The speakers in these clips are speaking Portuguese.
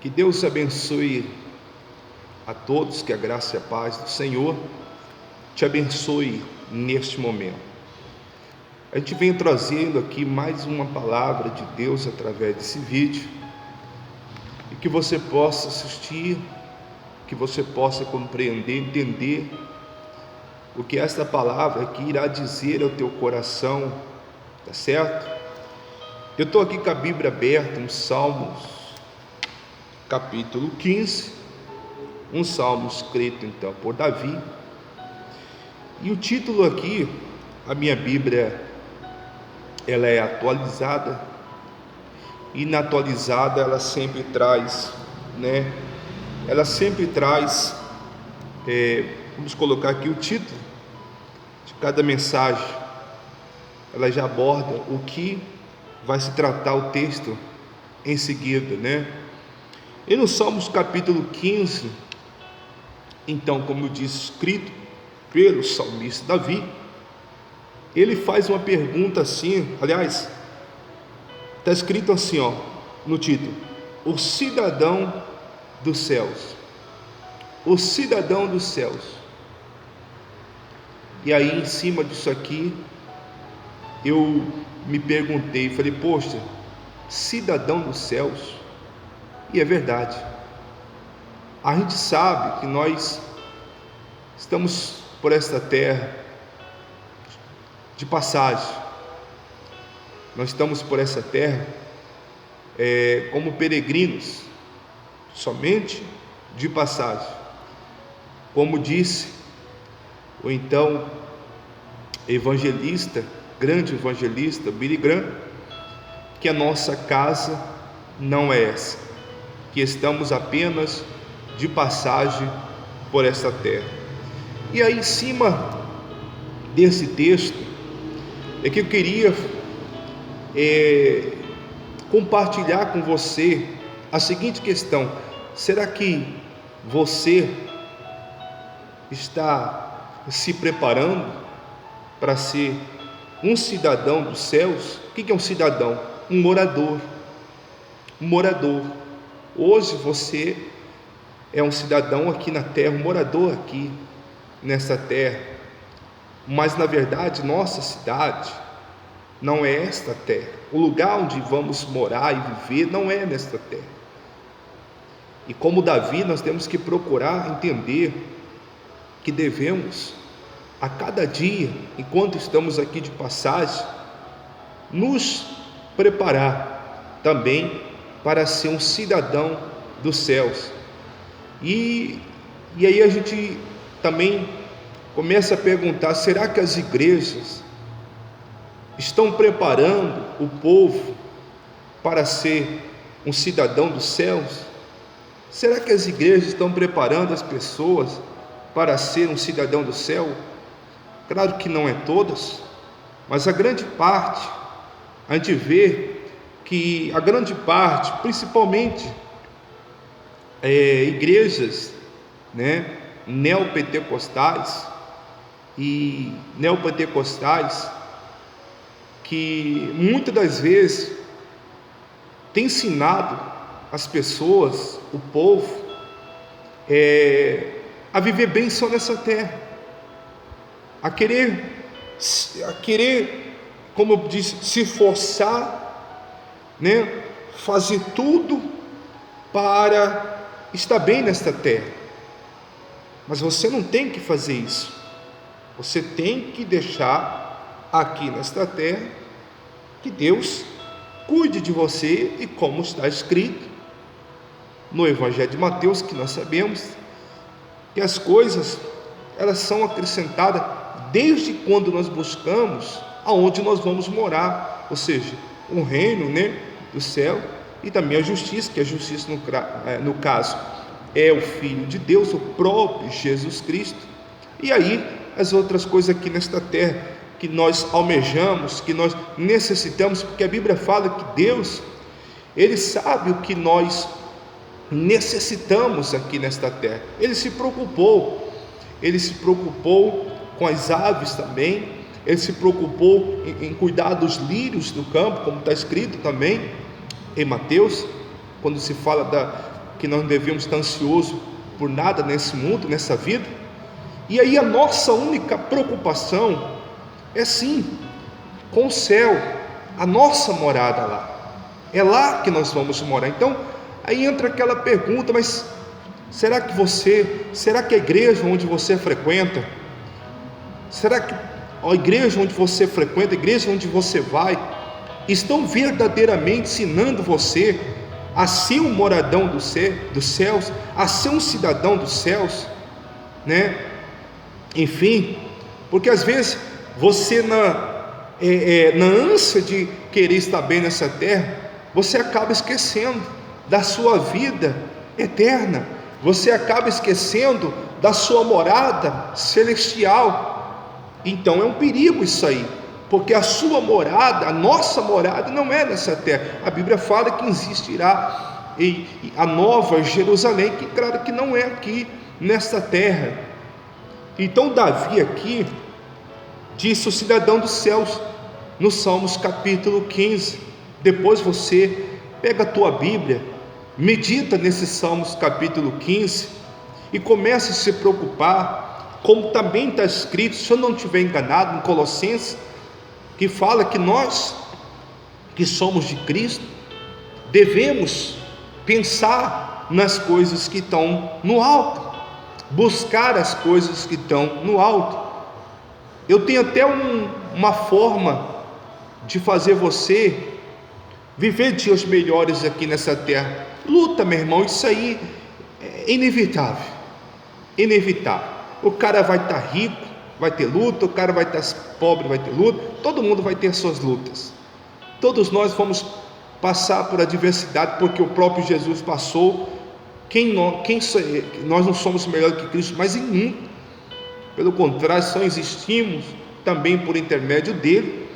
Que Deus abençoe a todos, que a graça e a paz do Senhor te abençoe neste momento. A gente vem trazendo aqui mais uma palavra de Deus através desse vídeo, e que você possa assistir, que você possa compreender, entender o que esta palavra aqui irá dizer ao teu coração, tá certo? Eu estou aqui com a Bíblia aberta em Salmos capítulo 15, um salmo escrito então por Davi, e o título aqui, a minha Bíblia, ela é atualizada, e na atualizada ela sempre traz, vamos colocar aqui o título de cada mensagem, ela já aborda o que vai se tratar o texto em seguida, E no Salmos capítulo 15, então, como eu disse, escrito pelo salmista Davi, ele faz uma pergunta assim, aliás, está escrito assim, no título: o cidadão dos céus. O cidadão dos céus. E aí, em cima disso aqui, eu me perguntei, falei, poxa, cidadão dos céus? E é verdade. A gente sabe que nós estamos por esta terra de passagem. Nós estamos por essa terra como peregrinos, somente de passagem. Como disse o então evangelista, grande evangelista Billy Graham, que a nossa casa não é essa, que estamos apenas de passagem por esta terra. E aí, em cima desse texto, é que eu queria compartilhar com você a seguinte questão: será que você está se preparando para ser um cidadão dos céus? O que é um cidadão? Um morador. Um morador. Hoje você é um cidadão aqui na terra, um morador aqui nessa terra, mas na verdade nossa cidade não é esta terra. O lugar onde vamos morar e viver não é nesta terra. E como Davi, nós temos que procurar entender que devemos, a cada dia, enquanto estamos aqui de passagem, nos preparar também para ser um cidadão dos céus. E aí a gente também começa a perguntar: será que as igrejas estão preparando o povo para ser um cidadão dos céus? Será que as igrejas estão preparando as pessoas para ser um cidadão do céu? Claro que não é todas, mas a grande parte. A gente vê que a grande parte, principalmente igrejas neopentecostais, que muitas das vezes tem ensinado as pessoas, o povo, a viver bem só nessa terra, a querer, como eu disse, se forçar, fazer tudo para estar bem nesta terra. Mas você não tem que fazer isso. Você tem que deixar aqui nesta terra que Deus cuide de você, e como está escrito no Evangelho de Mateus, que nós sabemos que as coisas, elas são acrescentadas desde quando nós buscamos aonde nós vamos morar, ou seja, o reino do céu, e também a justiça, que a justiça no caso é o Filho de Deus, o próprio Jesus Cristo. E aí as outras coisas aqui nesta terra que nós almejamos, que nós necessitamos, porque a Bíblia fala que Deus, Ele sabe o que nós necessitamos aqui nesta terra. Ele se preocupou com as aves também. Ele se preocupou em cuidar dos lírios do campo, como está escrito também em Mateus, quando se fala que nós não devemos estar ansiosos por nada nesse mundo, nessa vida. E aí a nossa única preocupação é sim com o céu, a nossa morada lá. É lá que nós vamos morar. Então aí entra aquela pergunta: mas será que a igreja onde você frequenta, será que a igreja onde você frequenta, a igreja onde você vai, estão verdadeiramente ensinando você a ser um moradão dos céus, a ser um cidadão dos céus, né? Enfim, porque às vezes você na ânsia de querer estar bem nessa terra, você acaba esquecendo da sua vida eterna, você acaba esquecendo da sua morada celestial. Então é um perigo isso aí, porque a sua morada, a nossa morada não é nessa terra. A Bíblia fala que existirá a nova Jerusalém, que claro que não é aqui nesta terra. Então Davi aqui disse o cidadão dos céus, no Salmos capítulo 15. Depois você pega a tua Bíblia, medita nesse Salmos capítulo 15 e começa a se preocupar, como também está escrito, se eu não estiver enganado, em Colossenses, que fala que nós que somos de Cristo devemos pensar nas coisas que estão no alto, buscar as coisas que estão no alto. Eu tenho até uma forma de fazer você viver dias melhores aqui nessa terra. Luta, meu irmão, isso aí é inevitável, inevitável. O cara vai estar rico, vai ter luta, o cara vai estar pobre, vai ter luta, todo mundo vai ter suas lutas. Todos nós vamos passar por adversidade, porque o próprio Jesus passou. Nós não somos melhores que Cristo, mas em nenhum. Pelo contrário, só existimos também por intermédio dele.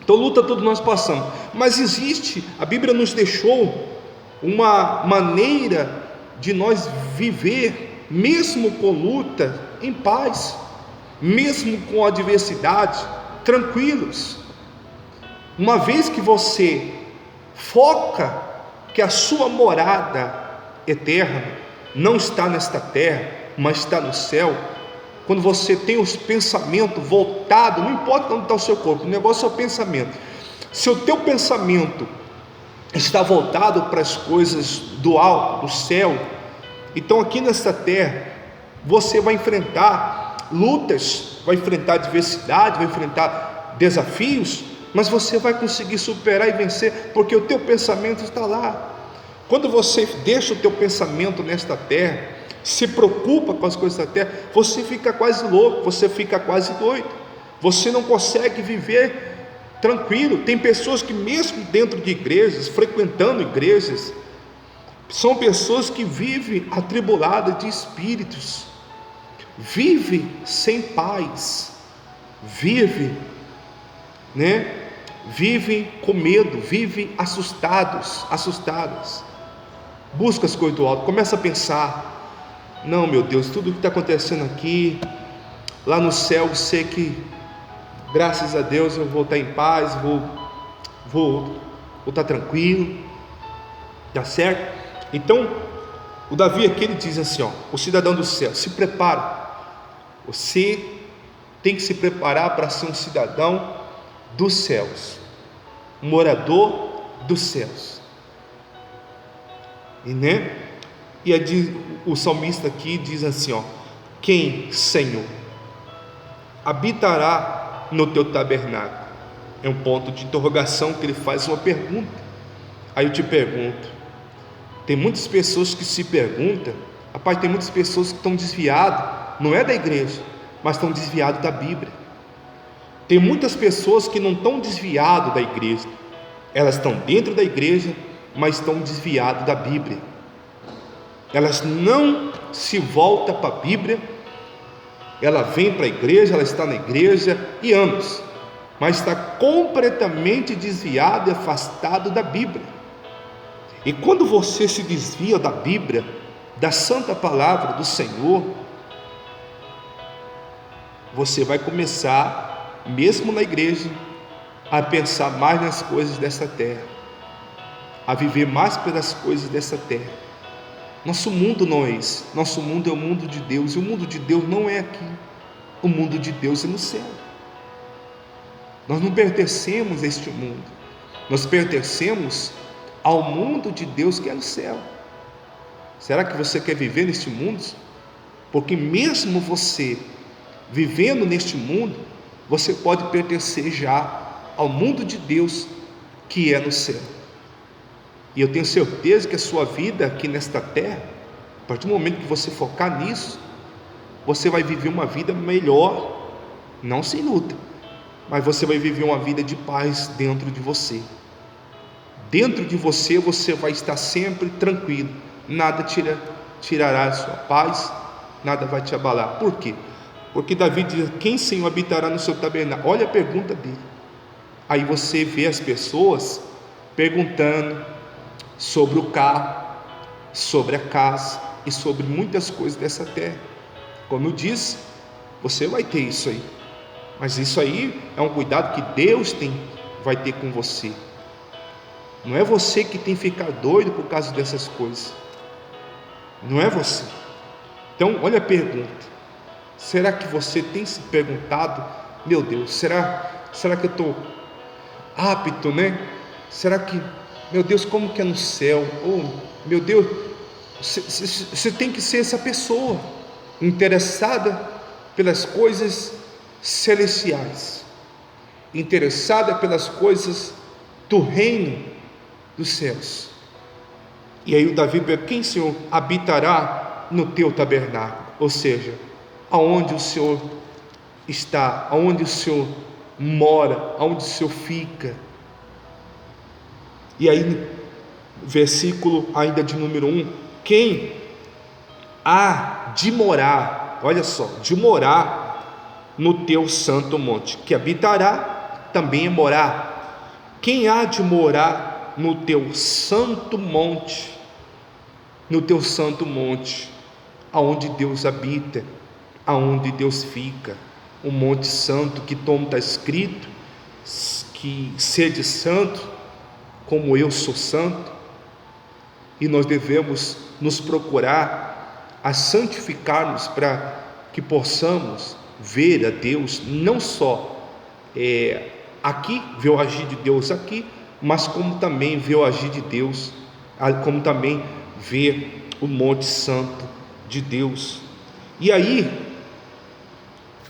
Então luta todos nós passamos, mas existe, a Bíblia nos deixou uma maneira de nós viver, mesmo com luta, em paz, mesmo com adversidade, tranquilos. Uma vez que você foca que a sua morada eterna não está nesta terra, mas está no céu, quando você tem os pensamentos voltados, não importa onde está o seu corpo, o negócio é o pensamento. Se o teu pensamento está voltado para as coisas do alto, do céu, então aqui nesta terra você vai enfrentar lutas, vai enfrentar adversidade, vai enfrentar desafios, mas você vai conseguir superar e vencer, porque o teu pensamento está lá. Quando você deixa o teu pensamento nesta terra, se preocupa com as coisas da terra, você fica quase louco, você fica quase doido, você não consegue viver tranquilo. Tem pessoas que mesmo dentro de igrejas, frequentando igrejas, são pessoas que vivem atribuladas de espíritos, vivem sem paz, vivem com medo, vivem assustadas. Busca as coisas do alto, começa a pensar: não, meu Deus, tudo o que está acontecendo aqui, lá no céu, eu sei que, graças a Deus, eu vou estar em paz, vou estar tranquilo, tá certo? Então, o Davi aqui, ele diz assim, o cidadão do céu, se prepara, você tem que se preparar para ser um cidadão dos céus, um morador dos céus, e o salmista aqui diz assim, quem, Senhor, habitará no teu tabernáculo? É um ponto de interrogação, que ele faz uma pergunta. Aí eu te pergunto, tem muitas pessoas que se perguntam, rapaz, tem muitas pessoas que estão desviadas, não é da igreja, mas estão desviadas da Bíblia. Tem muitas pessoas que não estão desviadas da igreja, elas estão dentro da igreja, mas estão desviadas da Bíblia. Elas não se voltam para a Bíblia, ela vem para a igreja, ela está na igreja e anos, mas está completamente desviado e afastado da Bíblia. E quando você se desvia da Bíblia, da santa palavra do Senhor, você vai começar, mesmo na igreja, a pensar mais nas coisas dessa terra, a viver mais pelas coisas dessa terra. Nosso mundo não é esse. Nosso mundo é o mundo de Deus, e o mundo de Deus não é aqui. O mundo de Deus é no céu. Nós não pertencemos a este mundo. Nós pertencemos ao mundo de Deus que é no céu. Será que você quer viver neste mundo? Porque mesmo você vivendo neste mundo, você pode pertencer já ao mundo de Deus que é no céu. E eu tenho certeza que a sua vida aqui nesta terra, a partir do momento que você focar nisso, você vai viver uma vida melhor, não sem luta, mas você vai viver uma vida de paz dentro de você. Dentro de você, você vai estar sempre tranquilo, nada tirará a sua paz, nada vai te abalar. Por quê? Porque Davi diz: quem, Senhor, habitará no seu tabernáculo? Olha a pergunta dele. Aí você vê as pessoas perguntando sobre o carro, sobre a casa e sobre muitas coisas dessa terra. Como eu disse, você vai ter isso aí, mas isso aí é um cuidado que Deus vai ter com você. Não é você que tem que ficar doido por causa dessas coisas, não é você. Então olha a pergunta: será que você tem se perguntado, meu Deus, será que eu estou apto, né? Será que, meu Deus, como que é no céu? Oh, meu Deus, você tem que ser essa pessoa interessada pelas coisas celestiais, interessada pelas coisas do reino dos céus. E aí o Davi pergunta: quem, Senhor, habitará no teu tabernáculo? Ou seja, aonde o Senhor está, aonde o Senhor mora, aonde o Senhor fica. E aí, versículo ainda de número 1: quem há de morar, olha só, de morar no teu santo monte, que habitará também é morar. Quem há de morar no teu santo monte, aonde Deus habita, aonde Deus fica, o monte santo, que como está escrito, que sede santo, como eu sou santo. E nós devemos nos procurar a santificar-nos para que possamos ver a Deus, não só aqui, ver o agir de Deus aqui, mas como também ver o agir de Deus, como também ver o monte santo de Deus. E aí,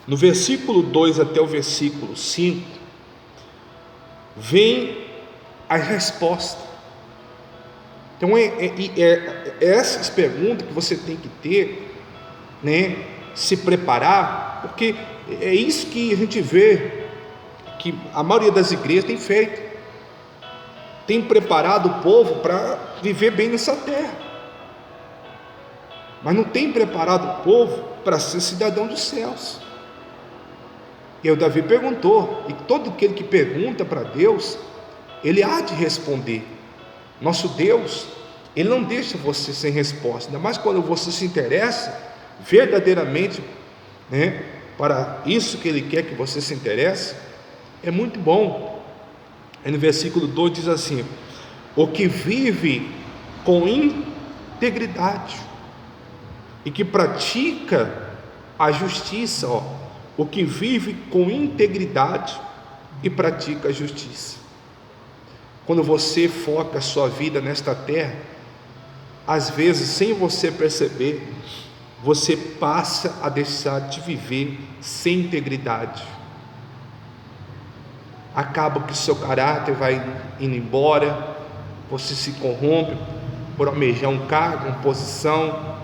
no versículo 2 até o versículo 5, vem a resposta. Então essas perguntas que você tem que ter, né? Se preparar, porque é isso que a gente vê que a maioria das igrejas tem feito, tem preparado o povo para viver bem nessa terra, mas não tem preparado o povo para ser cidadão dos céus. E aí o Davi perguntou, e todo aquele que pergunta para Deus, ele há de responder. Nosso Deus, Ele não deixa você sem resposta, ainda mais quando você se interessa verdadeiramente, né, para isso que Ele quer que você se interesse. É muito bom. Aí no versículo 2 diz assim: o que vive com integridade e que pratica a justiça, o que vive com integridade e pratica a justiça. Quando você foca a sua vida nesta terra, às vezes, sem você perceber, você passa a deixar de viver sem integridade. Acaba que o seu caráter vai indo embora, você se corrompe por almejar um cargo, uma posição.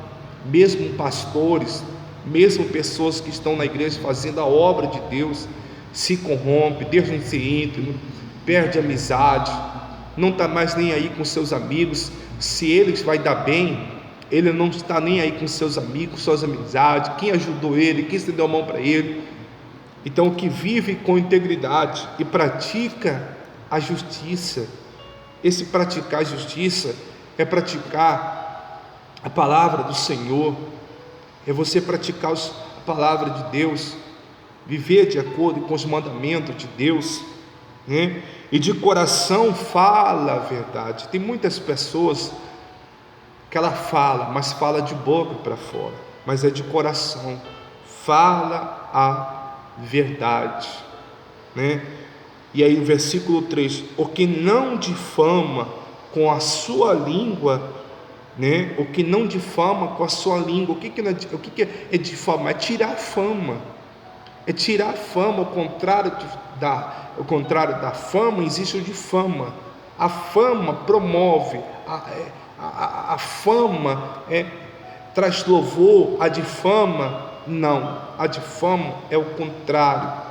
Mesmo pastores, mesmo pessoas que estão na igreja fazendo a obra de Deus, se corrompe, deixa de ser íntimo, perde amizade, não está mais nem aí com seus amigos. Se ele vai dar bem, ele não está nem aí com seus amigos, suas amizades, quem ajudou ele, quem estendeu a mão para ele. Então, o que vive com integridade e pratica a justiça, esse praticar a justiça é praticar a palavra do Senhor, é você praticar a palavra de Deus, viver de acordo com os mandamentos de Deus, né? E de coração fala a verdade. Tem muitas pessoas que ela fala, mas fala de boca para fora, mas é de coração, fala a verdade, né? E aí o versículo 3, o que não difama com a sua língua, né? O que não difama com a sua língua, o que é difamar? É tirar fama, é tirar fama. O contrário da fama existe o difama. A fama promove, a fama traz louvor, a difama não, a difama é o contrário.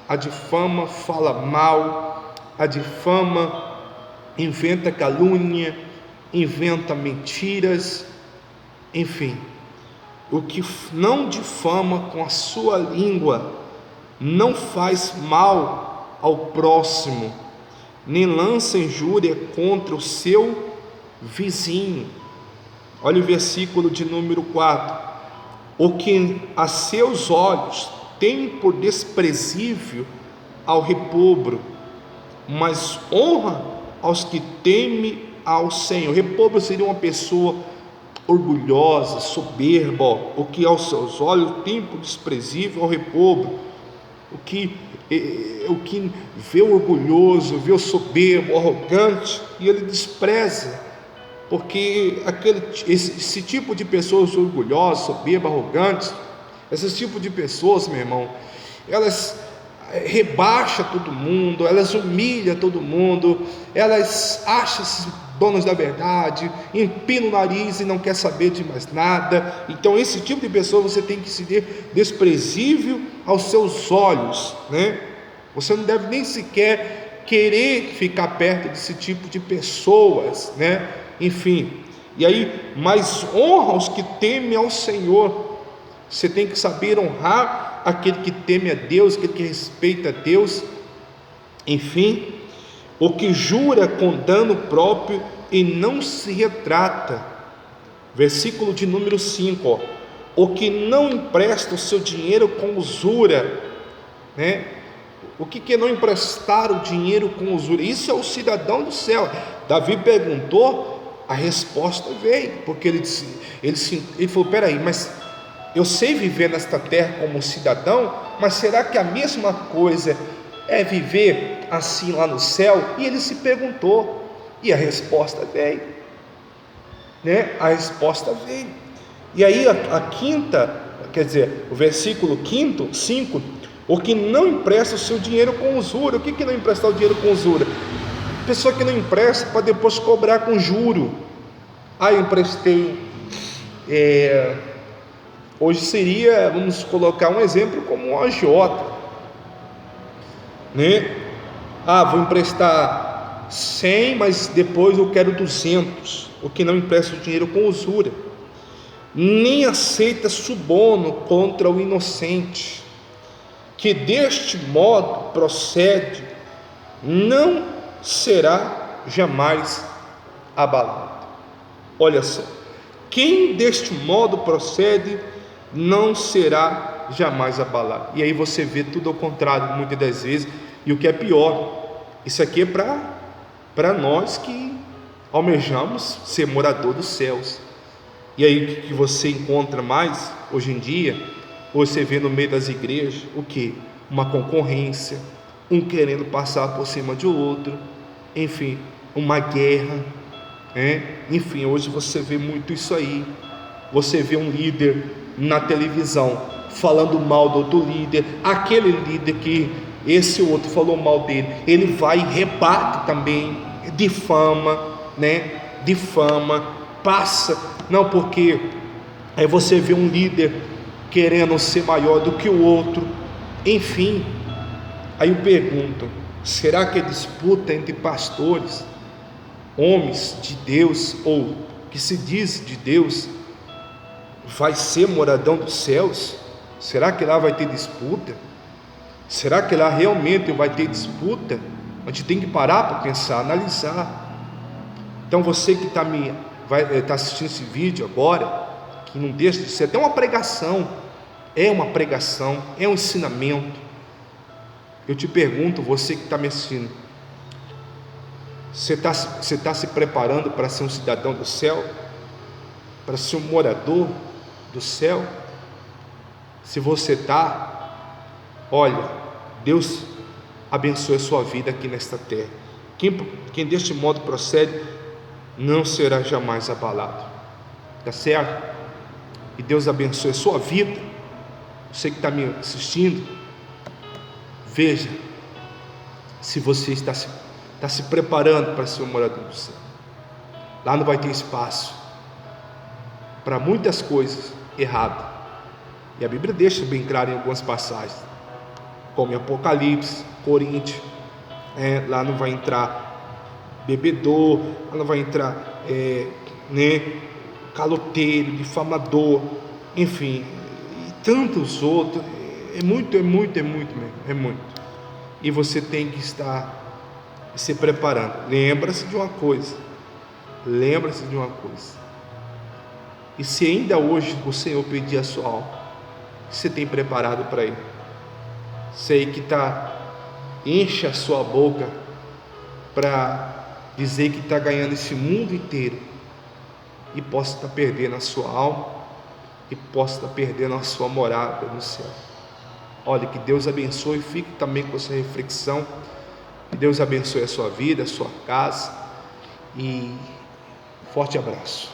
A difama fala mal, a difama inventa calúnia, inventa mentiras, enfim. O que não difama com a sua língua não faz mal ao próximo, nem lança injúria contra o seu vizinho. Olha o versículo de número 4. O que a seus olhos tem por desprezível ao repobro, mas honra aos que temem ao Senhor. Repobro seria uma pessoa orgulhosa, soberba. O que aos seus olhos tem por desprezível ao repobro, o que vê o orgulhoso, vê o soberbo, o arrogante, e ele despreza, porque esse tipo de pessoas orgulhosas, soberbas, arrogantes, esse tipo de pessoas, meu irmão, elas rebaixam todo mundo, elas humilham todo mundo, elas acham-se donas da verdade, empinam o nariz e não quer saber de mais nada. Então esse tipo de pessoa você tem que se ter desprezível aos seus olhos, né? Você não deve nem sequer querer ficar perto desse tipo de pessoas, né? Enfim, e aí, mas honra os que temem ao Senhor. Você tem que saber honrar aquele que teme a Deus, aquele que respeita a Deus. Enfim, o que jura com dano próprio e não se retrata. Versículo de número 5, o que não empresta o seu dinheiro com usura, né? O que é não emprestar o dinheiro com usura? Isso é o cidadão do céu. Davi perguntou, a resposta veio, porque ele falou, peraí, mas eu sei viver nesta terra como cidadão, mas será que a mesma coisa é viver assim lá no céu? E ele se perguntou, e a resposta veio, né? A resposta veio. E aí a quinta, quer dizer, o versículo 5, o que não empresta o seu dinheiro com usura. O que é não emprestar o dinheiro com usura? Pessoa que não empresta para depois cobrar com juro. Eu emprestei, hoje seria, vamos colocar um exemplo como um agiota, né? Vou emprestar 100, mas depois eu quero 200. O que não empresta o dinheiro com usura, nem aceita suborno contra o inocente, que deste modo procede, não será jamais abalado. Olha só, quem deste modo procede não será jamais abalado. E aí você vê tudo ao contrário muitas das vezes. E o que é pior, isso aqui é para nós que almejamos ser morador dos céus. E aí o que você encontra mais hoje em dia? Você vê no meio das igrejas o que? Uma concorrência, um querendo passar por cima de outro, enfim, uma guerra, enfim, hoje você vê muito isso aí. Você vê um líder na televisão falando mal do outro líder, aquele líder que esse outro falou mal dele, ele vai e rebate também, difama, difama, passa, não, porque aí você vê um líder querendo ser maior do que o outro, enfim. Aí eu pergunto, será que a disputa entre pastores, homens de Deus, ou que se diz de Deus, vai ser moradão dos céus? Será que lá vai ter disputa? Será que lá realmente vai ter disputa? A gente tem que parar para pensar, analisar. Então você que está assistindo esse vídeo agora, que não deixa de ser até uma pregação, é um ensinamento. Eu te pergunto, você que está me assistindo, você está se preparando para ser um cidadão do céu? para ser um morador do céu? Se você está, olha, Deus abençoe a sua vida aqui nesta terra. Quem deste modo procede não será jamais abalado, tá certo? E Deus abençoe a sua vida. Você que está me assistindo, veja se você está se preparando para ser um morador do céu. Lá não vai ter espaço para muitas coisas erradas, e a Bíblia deixa bem claro em algumas passagens, como em Apocalipse, Coríntios, lá não vai entrar bebedor, lá não vai entrar caloteiro, difamador, enfim, e tantos outros. É muito mesmo. E você tem que estar se preparando. Lembra-se de uma coisa, e se ainda hoje o Senhor pedir a sua alma, você tem preparado para Ele? Sei que enche a sua boca para dizer que está ganhando esse mundo inteiro, e possa estar perdendo a sua alma, e possa estar perdendo a sua morada no céu. Olha, que Deus abençoe. Fique também com essa reflexão. Que Deus abençoe a sua vida, a sua casa, e forte abraço.